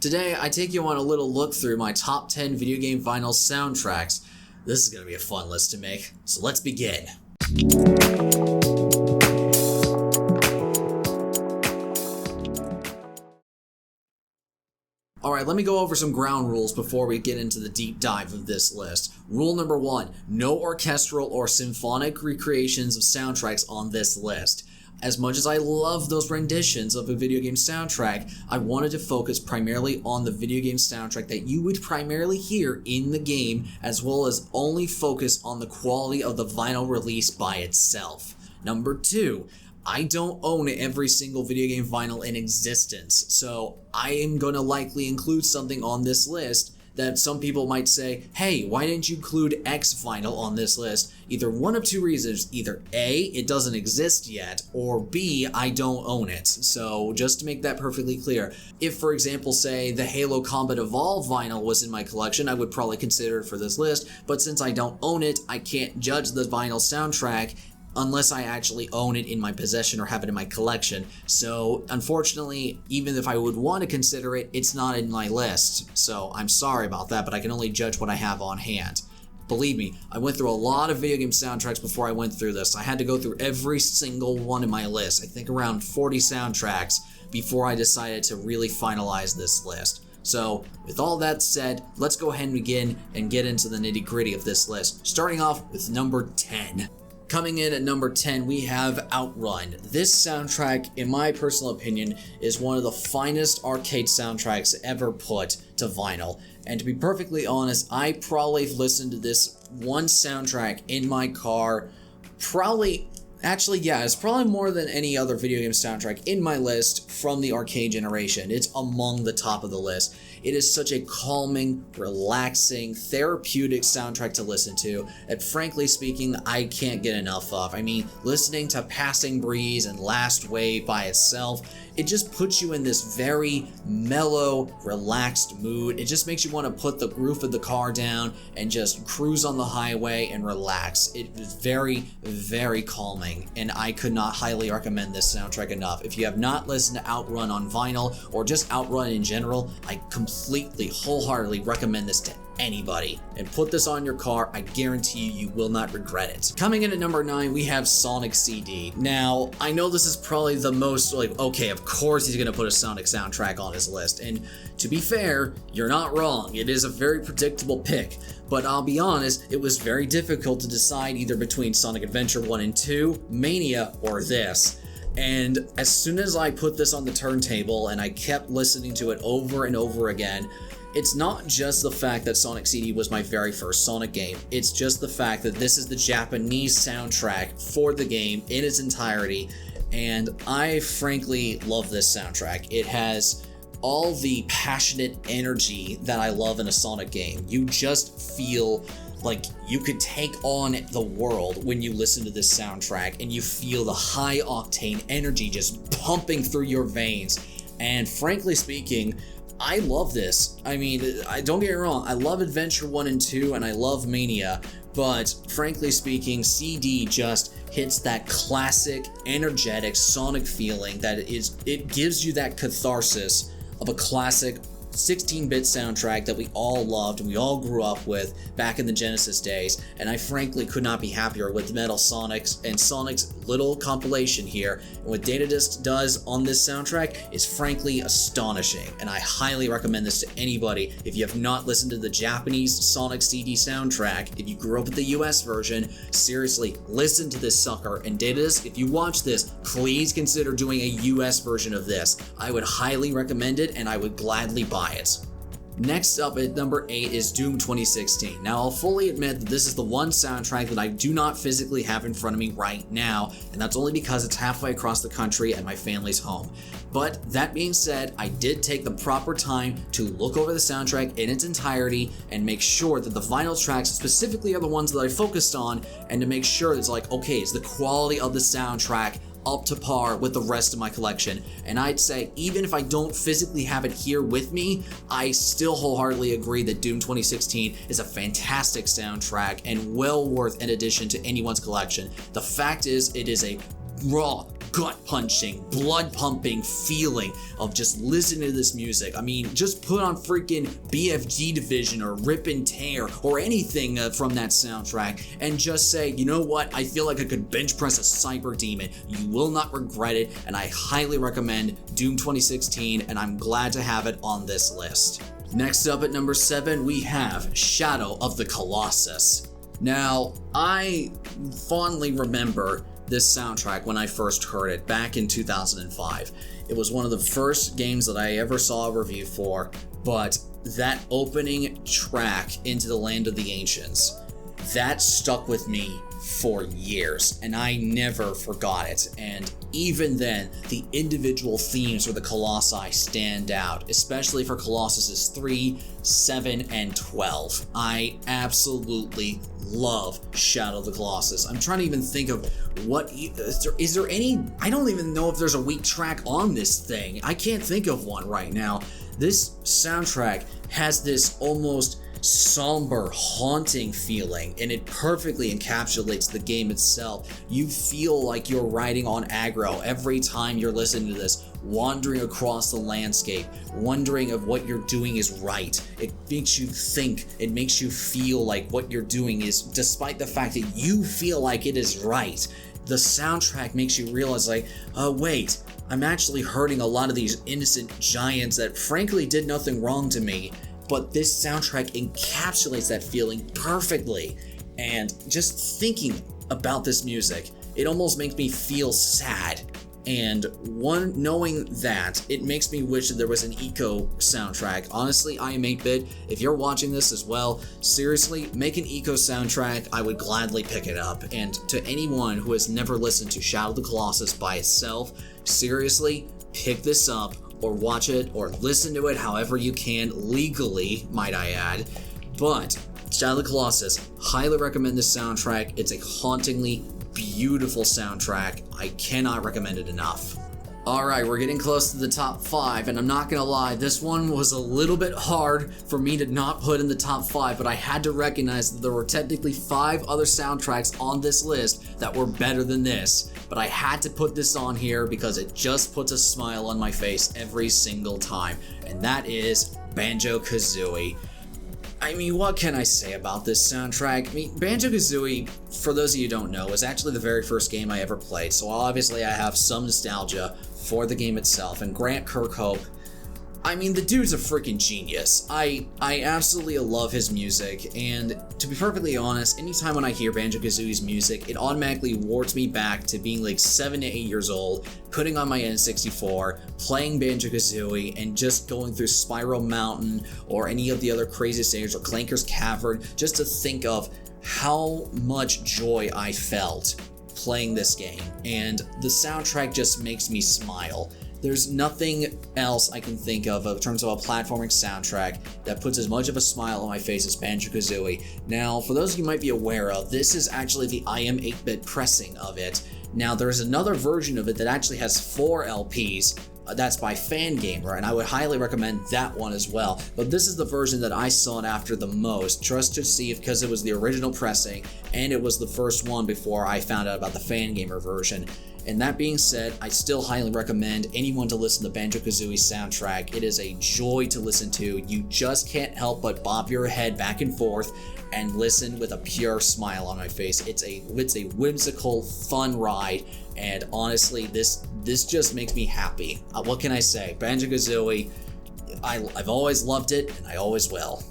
Today, I take you on a little look through my top 10 video game vinyl soundtracks. This is going to be a fun list to make, so let's begin. Alright, let me go over some ground rules before we get into the deep dive of this list. Rule number 1, no orchestral or symphonic recreations of soundtracks on this list. As much as I love those renditions of a video game soundtrack, I wanted to focus primarily on the video game soundtrack that you would primarily hear in the game, as well as only focus on the quality of the vinyl release by itself. Number 2, I don't own every single video game vinyl in existence, so I am going to likely include something on this list that some people might say, hey, why didn't you include X vinyl on this list? Either one of two reasons. Either A, it doesn't exist yet, or B, I don't own it. So just to make that perfectly clear, if for example, say the Halo Combat Evolve vinyl was in my collection, I would probably consider it for this list, but since I don't own it, I can't judge the vinyl soundtrack unless I actually own it in my possession or have it in my collection. So unfortunately, even if I would want to consider it, it's not in my list. So I'm sorry about that, but I can only judge what I have on hand. Believe me, I went through a lot of video game soundtracks before I went through this. I had to go through every single one in my list. I think around 40 soundtracks before I decided to really finalize this list. So with all that said, let's go ahead and begin and get into the nitty-gritty of this list, starting off with number 10. Coming in at number 10, we have Outrun. This soundtrack, in my personal opinion, is one of the finest arcade soundtracks ever put to vinyl. And to be perfectly honest, I probably listened to this one soundtrack in my car it's probably more than any other video game soundtrack in my list from the arcade generation. It's among the top of the list. It is such a calming, relaxing, therapeutic soundtrack to listen to that, frankly speaking, I can't get enough of. I mean, listening to Passing Breeze and Last Wave by itself, it just puts you in this very mellow, relaxed mood. It just makes you want to put the roof of the car down and just cruise on the highway and relax. It is very, very calming, and I could not highly recommend this soundtrack enough. If you have not listened to Outrun on vinyl, or just Outrun in general, I completely, wholeheartedly recommend this to anybody. And put this on your car, I guarantee you will not regret it. Coming in at number 9, we have Sonic CD. Now, I know this is probably the most okay, of course he's gonna put a Sonic soundtrack on his list, and to be fair, you're not wrong. It is a very predictable pick, but I'll be honest, it was very difficult to decide either between Sonic Adventure 1 and 2, Mania, or this. And as soon as I put this on the turntable and I kept listening to it over and over again, it's not just the fact that Sonic CD was my very first Sonic game, it's just the fact that this is the Japanese soundtrack for the game in its entirety, and I frankly love this soundtrack. It has all the passionate energy that I love in a Sonic game. You just feel like you could take on the world when you listen to this soundtrack, and you feel the high octane energy just pumping through your veins. And frankly speaking, I love this. I mean, don't get me wrong, I love Adventure 1 and 2 and I love Mania, but frankly speaking, CD just hits that classic, energetic Sonic feeling that it gives you that catharsis of a classic 16-bit soundtrack that we all loved and we all grew up with back in the Genesis days, and I frankly could not be happier with Metal Sonic's and Sonic's little compilation here. And what Datadisc does on this soundtrack is frankly astonishing, and I highly recommend this to anybody. If you have not listened to the Japanese Sonic CD soundtrack, if you grew up with the US version, seriously, listen to this sucker. And Datadisc, if you watch this, please consider doing a US version of this. I would highly recommend it, and I would gladly buy it. Next up at number 8 is Doom 2016. Now, I'll fully admit that this is the one soundtrack that I do not physically have in front of me right now, and that's only because it's halfway across the country at my family's home. But that being said, I did take the proper time to look over the soundtrack in its entirety and make sure that the vinyl tracks specifically are the ones that I focused on, and to make sure it's like, okay, is the quality of the soundtrack up to par with the rest of my collection? And I'd say even if I don't physically have it here with me, I still wholeheartedly agree that Doom 2016 is a fantastic soundtrack and well worth an addition to anyone's collection. The fact is, it is a raw, gut-punching, blood-pumping feeling of just listening to this music. I mean, just put on freaking BFG Division or Rip and Tear or anything from that soundtrack and just say, you know what, I feel like I could bench press a Cyber Demon. You will not regret it, and I highly recommend Doom 2016, and I'm glad to have it on this list. Next up at number 7, we have Shadow of the Colossus. Now, I fondly remember this soundtrack when I first heard it back in 2005. It was one of the first games that I ever saw a review for, but that opening track, Into the Land of the Ancients, that stuck with me for years, and I never forgot it. And even then, the individual themes for the Colossi stand out, especially for Colossus 3, 7, and 12. I absolutely love Shadow of the Colossus. I'm trying to even think of is there any, I don't even know if there's a weak track on this thing. I can't think of one right now. This soundtrack has this almost somber, haunting feeling, and it perfectly encapsulates the game itself. You feel like you're riding on aggro every time you're listening to this, wandering across the landscape, wondering if what you're doing is right. It makes you think, it makes you feel like what you're doing is, despite the fact that you feel like it is right. The soundtrack makes you realize like, oh wait, I'm actually hurting a lot of these innocent giants that frankly did nothing wrong to me. But this soundtrack encapsulates that feeling perfectly. And just thinking about this music, it almost makes me feel sad. And knowing that, it makes me wish that there was an eco soundtrack. Honestly, I am 8-bit. If you're watching this as well, seriously, make an eco soundtrack. I would gladly pick it up. And to anyone who has never listened to Shadow of the Colossus by itself, seriously, pick this up, or watch it, or listen to it however you can, legally, might I add. But Shadow of the Colossus, highly recommend this soundtrack. It's a hauntingly beautiful soundtrack. I cannot recommend it enough. Alright, we're getting close to the top 5, and I'm not gonna lie, this one was a little bit hard for me to not put in the top 5, but I had to recognize that there were technically 5 other soundtracks on this list that were better than this, but I had to put this on here because it just puts a smile on my face every single time, and that is Banjo Kazooie. I mean, what can I say about this soundtrack? I mean, Banjo Kazooie, for those of you who don't know, was actually the very first game I ever played, so obviously I have some nostalgia for the game itself. And Grant Kirkhope, I mean, the dude's a freaking genius. I absolutely love his music, and to be perfectly honest, anytime when I hear Banjo Kazooie's music, it automatically wards me back to being like 7 to 8 years old, putting on my N64, playing Banjo Kazooie, and just going through Spiral Mountain or any of the other crazy stages or Clanker's Cavern, just to think of how much joy I felt playing this game. And the soundtrack just makes me smile. There's nothing else I can think of in terms of a platforming soundtrack that puts as much of a smile on my face as Banjo Kazooie. Now, for those of you might be aware of, this is actually the I Am 8-bit pressing of it. Now, there's another version of it that actually has 4 LPs. That's by Fangamer, and I would highly recommend that one as well. But this is the version that I sought after the most, just to see if, because it was the original pressing, and it was the first one before I found out about the Fangamer version. And that being said, I still highly recommend anyone to listen to Banjo Kazooie soundtrack. It is a joy to listen to. You just can't help but bob your head back and forth and listen with a pure smile on my face. It's a whimsical, fun ride, and honestly, this just makes me happy. What can I say? Banjo Kazooie, I've always loved it, and I always will.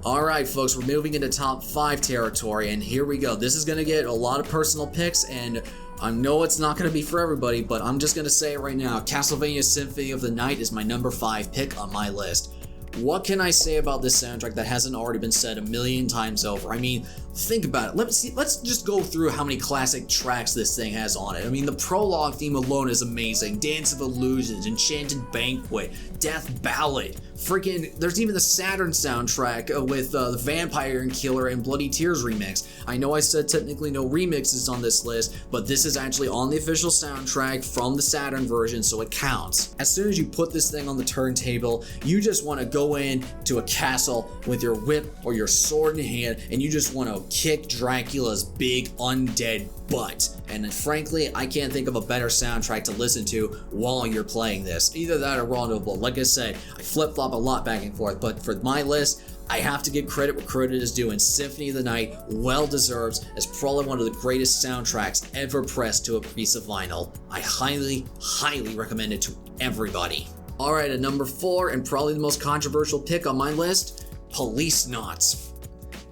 Alright folks, we're moving into top 5 territory, and here we go. This is going to get a lot of personal picks, and I know it's not going to be for everybody, but I'm just going to say it right now. Castlevania Symphony of the Night is my number 5 pick on my list. What can I say about this soundtrack that hasn't already been said a million times over? I mean, think about it. Let's just go through how many classic tracks this thing has on it. I mean, the prologue theme alone is amazing. Dance of Illusions, Enchanted Banquet, Death Ballad, freaking, there's even the Saturn soundtrack with the Vampire and Killer and Bloody Tears remix. I know I said technically no remixes on this list, but this is actually on the official soundtrack from the Saturn version, so it counts. As soon as you put this thing on the turntable, you just want to go in to a castle with your whip or your sword in hand, and you just want to kick Dracula's big undead butt. And frankly, I can't think of a better soundtrack to listen to while you're playing this. Either that or Rondo. Like I said, I flip-flop a lot back and forth, but for my list, I have to give credit where credit is due, and Symphony of the Night well deserves as probably one of the greatest soundtracks ever pressed to a piece of vinyl. I highly, highly recommend it to everybody. Alright, at number 4, and probably the most controversial pick on my list, Policenauts.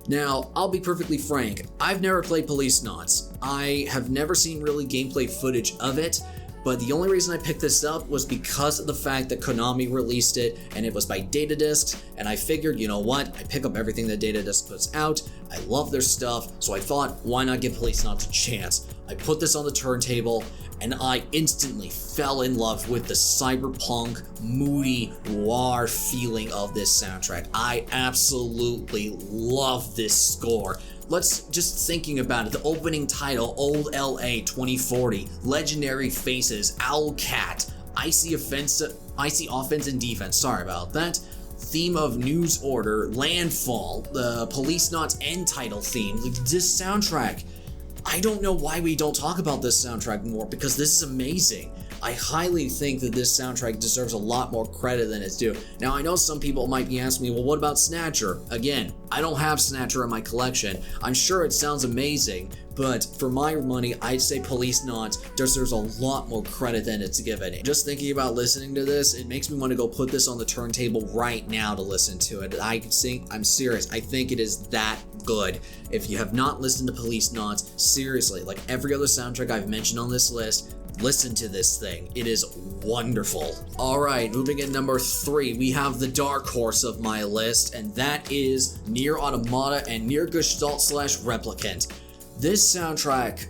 Now, I'll be perfectly frank, I've never played Policenauts. I have never seen really gameplay footage of it, but the only reason I picked this up was because of the fact that Konami released it and it was by Data Disc, and I figured, you know what, I pick up everything that Data Disc puts out, I love their stuff, so I thought, why not give Policenauts a chance? I put this on the turntable, and I instantly fell in love with the cyberpunk, moody, noir feeling of this soundtrack. I absolutely love this score. Let's just thinking about it. The opening title, Old LA 2040, Legendary Faces, Owlcat, Icy Offense and Defense, sorry about that. Theme of News Order, Landfall, the Policenauts end title theme. This soundtrack, I don't know why we don't talk about this soundtrack more, because this is amazing. I highly think that this soundtrack deserves a lot more credit than it's due. Now, I know some people might be asking me, well, what about Snatcher? Again, I don't have Snatcher in my collection. I'm sure it sounds amazing, but for my money, I'd say Policenauts deserves a lot more credit than it's given. Just thinking about listening to this, it makes me want to go put this on the turntable right now to listen to it. I'm serious. I think it is that good. If you have not listened to Policenauts, seriously, like every other soundtrack I've mentioned on this list, listen to this thing. It is wonderful. Alright, moving at number 3, we have the dark horse of my list, and that is Nier Automata and Nier Gestalt / Replicant. This soundtrack,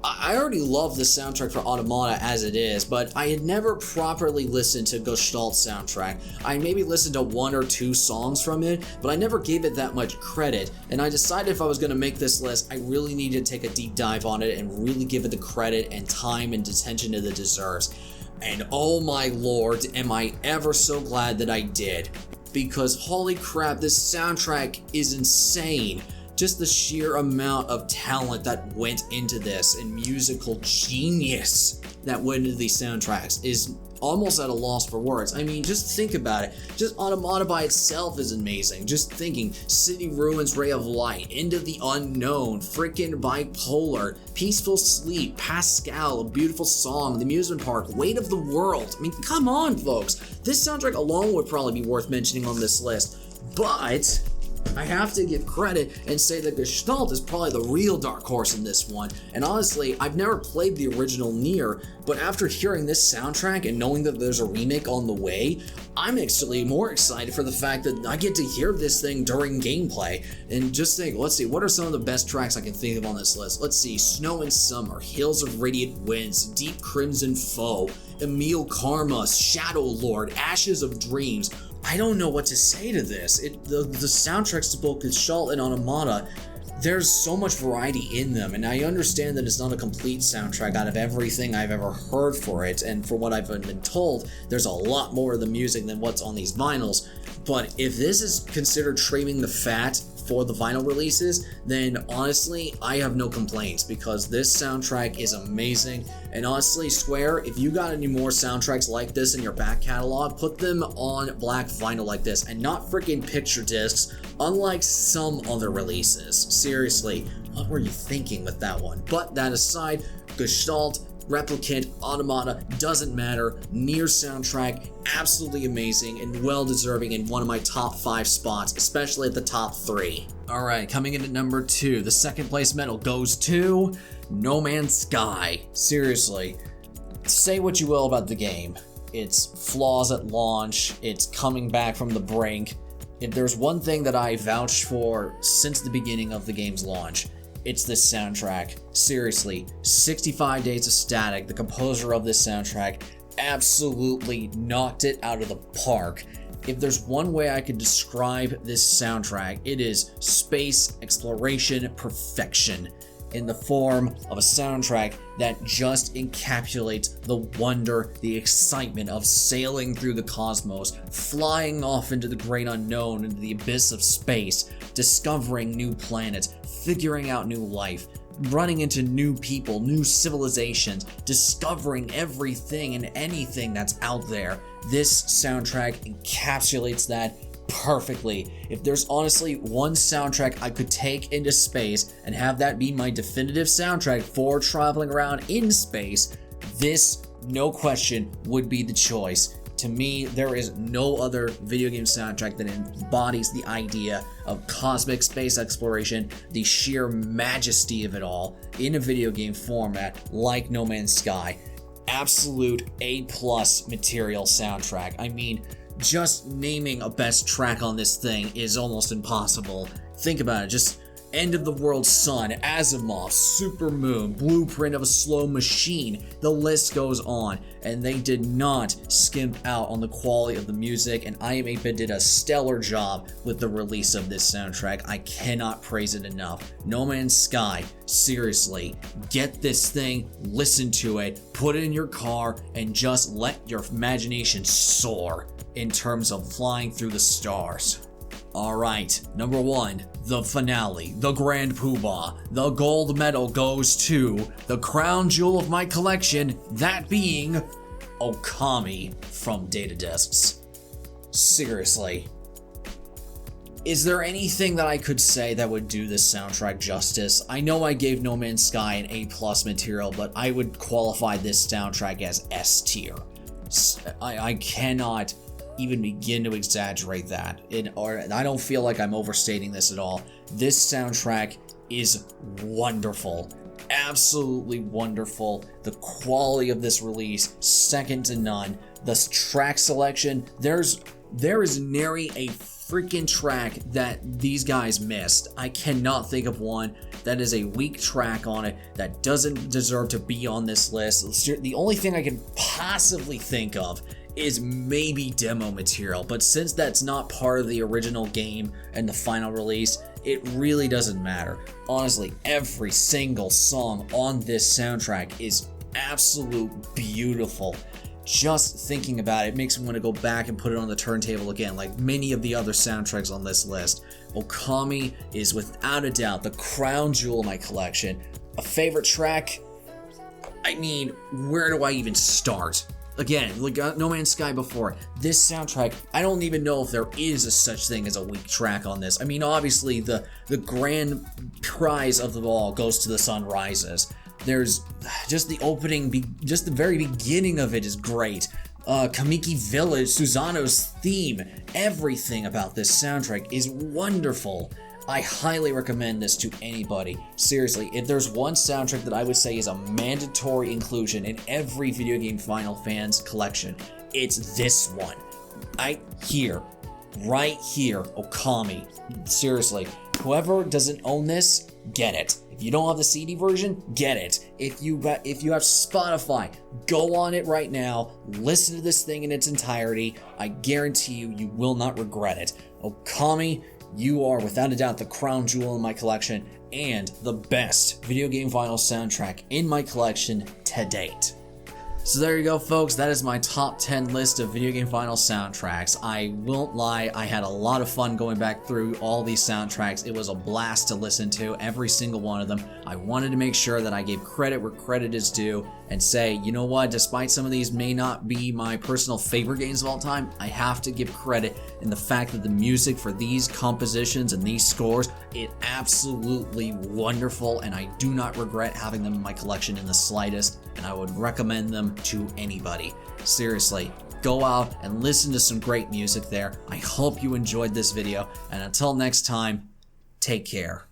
I already love the soundtrack for Automata as it is, but I had never properly listened to Gestalt's soundtrack. I maybe listened to 1 or 2 songs from it, but I never gave it that much credit, and I decided if I was going to make this list, I really needed to take a deep dive on it and really give it the credit and time and attention that it deserves. And oh my lord, am I ever so glad that I did. Because holy crap, this soundtrack is insane. Just the sheer amount of talent that went into this and musical genius that went into these soundtracks is almost at a loss for words. I mean, just think about it. Just Automata by itself is amazing. Just thinking, City Ruins, Ray of Light, Into the Unknown, freaking Bipolar, Peaceful Sleep, Pascal, A Beautiful Song, The Amusement Park, Weight of the World. I mean, come on, folks. This soundtrack alone would probably be worth mentioning on this list. But I have to give credit and say that Gestalt is probably the real dark horse in this one. And honestly, I've never played the original Nier, but after hearing this soundtrack and knowing that there's a remake on the way, I'm actually more excited for the fact that I get to hear this thing during gameplay. And just think, let's see, what are some of the best tracks I can think of on this list? Let's see, Snow and Summer, Hills of Radiant Winds, Deep Crimson Foe, Emil Karma, Shadow Lord, Ashes of Dreams. I don't know what to say to this. The soundtracks to both Gestalt and Automata, there's so much variety in them, and I understand that it's not a complete soundtrack out of everything I've ever heard for it, and for what I've been told, there's a lot more of the music than what's on these vinyls. But if this is considered trimming the fat for the vinyl releases, then honestly, I have no complaints, because this soundtrack is amazing. And honestly, Square, if you got any more soundtracks like this in your back catalog, put them on black vinyl like this, and not freaking picture discs, unlike some other releases. Seriously, what were you thinking with that one? But that aside, Gestalt, Replicant, Automata, doesn't matter. Nier soundtrack, absolutely amazing and well deserving in one of my top 5 spots, especially at the top 3. Alright, coming in at number 2, the second place medal goes to No Man's Sky. Seriously, say what you will about the game. Its flaws at launch, it's coming back from the brink. If there's one thing that I vouched for since the beginning of the game's launch, it's this soundtrack. Seriously, 65 Days of Static, the composer of this soundtrack, absolutely knocked it out of the park. If there's one way I could describe this soundtrack, it is space exploration perfection. in the form of a soundtrack that just encapsulates the wonder, the excitement of sailing through the cosmos, flying off into the great unknown, into the abyss of space, discovering new planets, figuring out new life, running into new people, new civilizations, discovering everything and anything that's out there. This soundtrack encapsulates that perfectly. If there's honestly one soundtrack I could take into space and have that be my definitive soundtrack for traveling around in space, this, no question, would be the choice. To me, there is no other video game soundtrack that embodies the idea of cosmic space exploration, the sheer majesty of it all in a video game format like No Man's Sky. Absolute A+ material soundtrack. I mean, just naming a best track on this thing is almost impossible. Think about it, just End of the World Sun, Asimov, Supermoon, Blueprint of a Slow Machine, the list goes on, and they did not skimp out on the quality of the music, and iam8bit did a stellar job with the release of this soundtrack. I cannot praise it enough. No Man's Sky, seriously, get this thing, listen to it, put it in your car, and just let your imagination soar in terms of flying through the stars. Alright, number 1, the finale, the grand poobah. The gold medal goes to the crown jewel of my collection, that being Okami from Data Discs. Seriously. Is there anything that I could say that would do this soundtrack justice? I know I gave No Man's Sky an A+ material, but I would qualify this soundtrack as S tier. I cannot even begin to exaggerate that. I don't feel like I'm overstating this at all. This soundtrack is wonderful. Absolutely wonderful. The quality of this release, second to none. The track selection, there is nary a freaking track that these guys missed. I cannot think of one that is a weak track on it that doesn't deserve to be on this list. The only thing I can possibly think of is maybe demo material, but since that's not part of the original game and the final release, it really doesn't matter. Honestly, every single song on this soundtrack is absolute beautiful. Just thinking about it makes me want to go back and put it on the turntable again, like many of the other soundtracks on this list. Okami is without a doubt the crown jewel of my collection. A favorite track? I mean, where do I even start? Again, like No Man's Sky before, this soundtrack, I don't even know if there is a such thing as a weak track on this. I mean, obviously, the grand prize of the all goes to The Sun Rises. There's just the opening, just the very beginning of it is great. Kamiki Village, Susano's theme, everything about this soundtrack is wonderful. I highly recommend this to anybody. Seriously, if there's one soundtrack that I would say is a mandatory inclusion in every video game Final fans collection, it's this one. Right here, Okami. Seriously, whoever doesn't own this, get it. If you don't have the CD version, get it. If you have Spotify, go on it right now, listen to this thing in its entirety. I guarantee you, you will not regret it. Okami, you are without a doubt the crown jewel in my collection and the best video game vinyl soundtrack in my collection to date. So there you go, folks. That is my top 10 list of video game vinyl soundtracks. I won't lie, I had a lot of fun going back through all these soundtracks. It was a blast to listen to, every single one of them. I wanted to make sure that I gave credit where credit is due and say, you know what, despite some of these may not be my personal favorite games of all time, I have to give credit in the fact that the music for these compositions and these scores is absolutely wonderful, and I do not regret having them in my collection in the slightest, and I would recommend them to anybody. Seriously, go out and listen to some great music there. I hope you enjoyed this video, and until next time, take care.